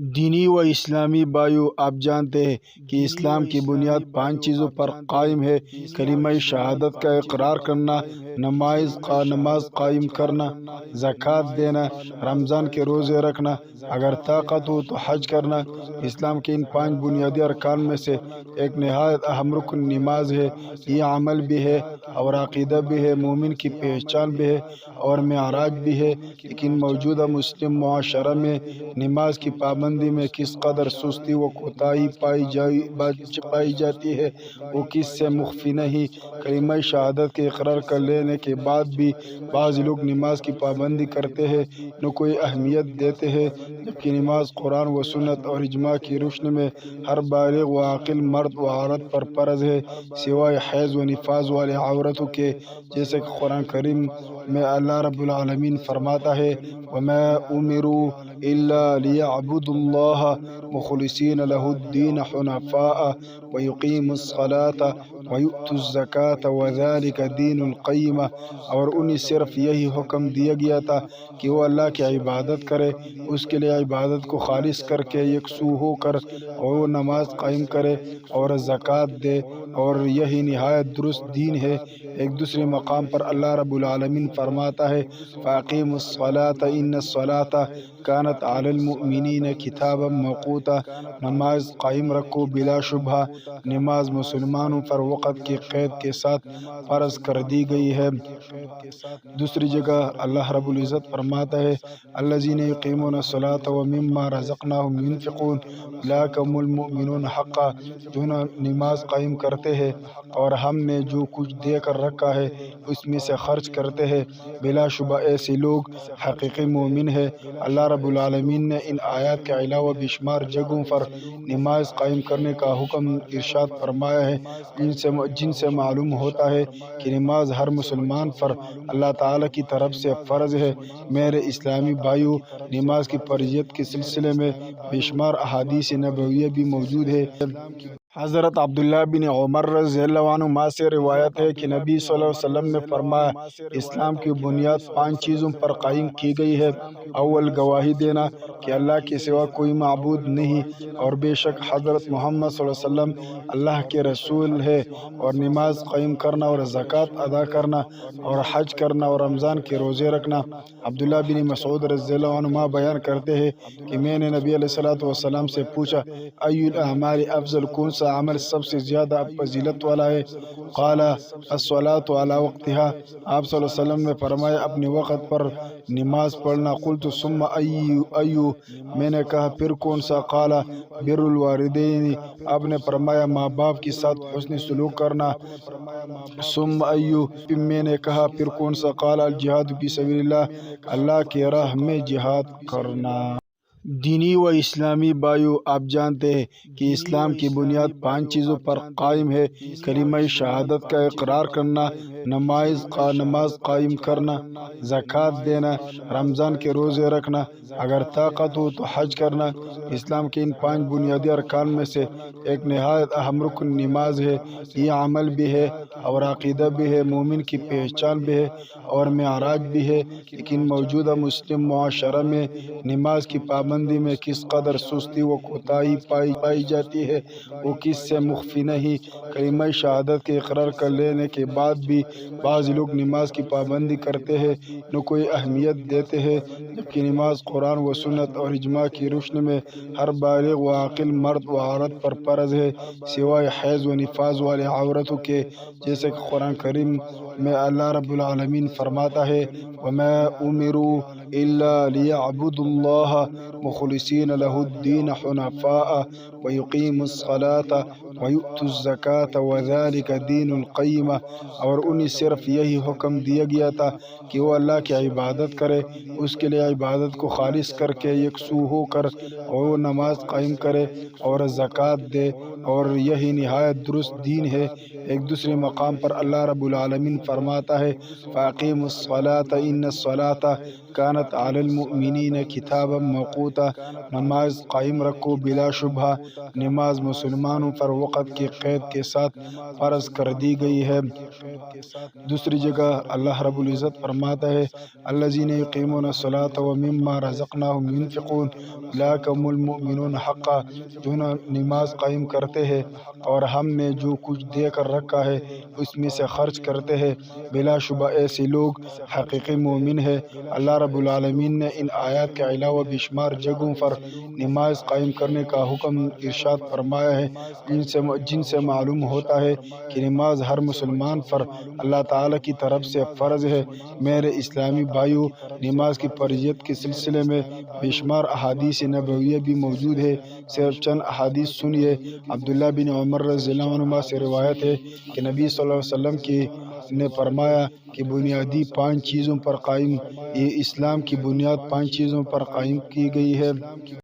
دینی و اسلامی بھائیو، آپ جانتے ہیں کہ اسلام کی بنیاد 5 چیزوں پر قائم ہے۔ کلمہ شہادت کا اقرار کرنا، نماز قائم کرنا، زکوٰۃ دینا، رمضان کے روزے رکھنا، اگر طاقت ہو تو حج کرنا۔ اسلام کے ان 5 بنیادی ارکان میں سے ایک نہایت اہم رکن نماز ہے۔ یہ عمل بھی ہے اور عقیدہ بھی ہے، مومن کی پہچان بھی ہے اور معراج بھی ہے۔ لیکن موجودہ مسلم معاشرہ میں نماز کی پابندی میں کس قدر سستی و کوتاہی پائی جاتی ہے، وہ کس سے مخفی نہیں۔ کلمہ شہادت کے اقرار کر لینے کے بعد بھی بعض لوگ نماز کی پابندی کرتے ہیں، نہ کوئی اہمیت دیتے ہیں، جبکہ نماز قرآن و سنت اور اجماع کی روشنی میں ہر بالغ و عاقل مرد و عورت پر فرض ہے، سوائے حیض و نفاس والے عورتوں کے، جیسے کہ قرآن کریم میں اللہ رب العالمین فرماتا ہے: وَمَا أُمِرُوا إِلَّا لِيَعْبُدُوا اللَّهَ مُخْلِصِينَ لَهُ الدِّينَ حُنَفَاءَ وَيُقِيمُوا الصَّلَاةَ وَيُؤْتُوا الزَّكَاةَ وَذَلِكَ دِينُ الْقَيِّمَةِ۔ اور انہیں صرف یہی حکم دیا گیا تھا کہ وہ اللہ کی عبادت کرے، اس کے لیے عبادت کو خالص کر کے یکسو ہو کر، اور وہ نماز قائم کرے اور زکوٰۃ دے، اور یہی نہایت درست دین ہے۔ ایک دوسرے مقام پر اللہ رب العالمین فرماتا ہے: فَأَقِیمُوا الصَّلَاةَ إِنَّ الصَّلَاةَ كَانَتْ عَلَى الْمُؤْمِنِينَ كِتَابًا مَوْقُوتًا۔ نماز قائم رکھو، بلا شبہ نماز مسلمانوں پر وقت کی قید کے ساتھ فرض کر دی گئی ہے۔ دوسری جگہ اللہ رب العزت فرماتا ہے: الذین یقیمون الصلاۃ ومما رزقناہم ینفقون اولئک ھم المؤمنون حقا۔ جو نماز قائم کرتے ہیں اور ہم نے جو کچھ دے کر رکھا ہے اس میں سے خرچ کرتے ہیں، بلا شبہ ایسے لوگ حقیقی مومن ہیں۔ اللہ رب العالمین نے ان آیات کے علاوہ بے شمار جگہوں پر نماز قائم کرنے کا حکم ارشاد فرمایا ہے، جن سے معلوم ہوتا ہے کہ نماز ہر مسلمان پر اللہ تعالیٰ کی طرف سے فرض ہے۔ میرے اسلامی بھائیوں، نماز کی فرضیت کے سلسلے میں بے شمار احادیث نبویہ بھی موجود ہے۔ حضرت عبداللہ بن عمر رضی اللہ عنہما سے روایت ہے کہ نبی صلی اللہ علیہ وسلم نے فرمایا: اسلام کی بنیاد 5 چیزوں پر قائم کی گئی ہے۔ اول، گواہی دینا کہ اللہ کے سوا کوئی معبود نہیں اور بے شک حضرت محمد صلی اللہ علیہ وسلم اللہ کے رسول ہے، اور نماز قائم کرنا اور زکوٰۃ ادا کرنا اور حج کرنا اور رمضان کے روزے رکھنا۔ عبداللہ بن مسعود رضی اللہ عنہما بیان کرتے ہیں کہ میں نے نبی علیہ الصلوٰۃ والسلام سے پوچھا: ای الاعمال افضل، کون سا عمل سب سے زیادہ فضیلت والا ہے؟ قال الصلاۃ علی وقتہا۔ آپ صلی اللہ علیہ وسلم نے فرمایا: اپنے وقت پر نماز پڑھنا۔ قلت ثم ایو، میں نے کہا پھر کون سا؟ قال بر الوالدین۔ آپ نے فرمایا ماں باپ کے ساتھ حسن سلوک کرنا۔ ثم ایو، پھر میں نے کہا پھر کون سا؟ قال الجہاد فی سبیل اللہ، اللہ کی راہ میں جہاد کرنا۔ دینی و اسلامی بھائیو، آپ جانتے ہیں کہ اسلام کی بنیاد 5 چیزوں پر قائم ہے۔ کلمہ شہادت کا اقرار کرنا، نماز قائم کرنا، زکوٰۃ دینا، رمضان کے روزے رکھنا، اگر طاقت ہو تو حج کرنا۔ اسلام کے ان 5 بنیادی ارکان میں سے ایک نہایت اہم رکن نماز ہے۔ یہ عمل بھی ہے اور عقیدہ بھی ہے، مومن کی پہچان بھی ہے اور معراج بھی ہے۔ لیکن موجودہ مسلم معاشرہ میں نماز کی پابندی میں کس قدر سستی و کوتاہی پائی جاتی ہے، وہ کس سے مخفی نہیں۔ کلمہ شہادت کے اقرار کر لینے کے بعد بھی بعض لوگ نماز کی پابندی کرتے ہیں، نہ کوئی اہمیت دیتے ہیں، جبکہ نماز قرآن و سنت اور اجماع کی روشنی میں ہر بالغ و عاقل مرد و عورت پر فرض ہے، سوائے حیض و نفاس والے عورتوں کے، جیسے کہ قرآن کریم میں اللہ رب العالمین فرماتا ہے: وَمَا أُمِرُوا إِلَّا لِيَعْبُدُوا اللَّهَ مُخْلِصِينَ لَهُ الدِّينَ حُنَفَاءَ وَيُقِيمُوا الصَّلَاةَ وَيُؤْتُوا الزَّكَاةَ وَذَلِكَ دِينُ الْقَيِّمَةِ۔ اور انہیں صرف یہی حکم دیا گیا تھا کہ وہ اللہ کی عبادت کرے، اس کے لیے عبادت کو خالص کر کے یکسو ہو کر، اور وہ نماز قائم کرے اور زکوٰۃ دے، اور یہی نہایت درست دین ہے۔ ایک دوسرے مقام پر اللہ رب العالمین فرماتا ہے: فَأَقِیمُوا الصَّلَاةَ إِنَّ الصَّلَاةَ کانت علی المؤمنین کتابا موقوتا، نماز قائم رکھو بلا شبہ، نماز مسلمانوں پر وقت کی قید کے ساتھ فرض کر دی گئی ہے۔ دوسری جگہ اللہ رب العزت فرماتا ہے الذین یقیمون الصلاۃ ومما رزقناہم ينفقون اولئک هم المؤمنون حقا، جو نماز قائم کرتے ہیں اور ہم نے جو کچھ دے کر رکھا ہے اس میں سے خرچ کرتے ہیں، بلا شبہ ایسے لوگ حقیقی مومن ہیں۔ اللہ رب العالمین نے ان آیات کے علاوہ بے شمار جگہوں پر نماز قائم کرنے کا حکم ارشاد فرمایا ہے، جن سے معلوم ہوتا ہے کہ نماز ہر مسلمان پر اللہ تعالیٰ کی طرف سے فرض ہے۔ میرے اسلامی بھائیوں، نماز کی فرضیت کے سلسلے میں بے شمار احادیث نبویہ بھی موجود ہے۔ صرف چند احادیث سنیے۔ عبداللہ بن عمر رضی اللہ عنہما سے روایت ہے کہ نبی صلی اللہ علیہ وسلم نے فرمایا کہ بنیادی 5 چیزوں پر قائم، یہ اسلام کی بنیاد 5 چیزوں پر قائم کی گئی ہے۔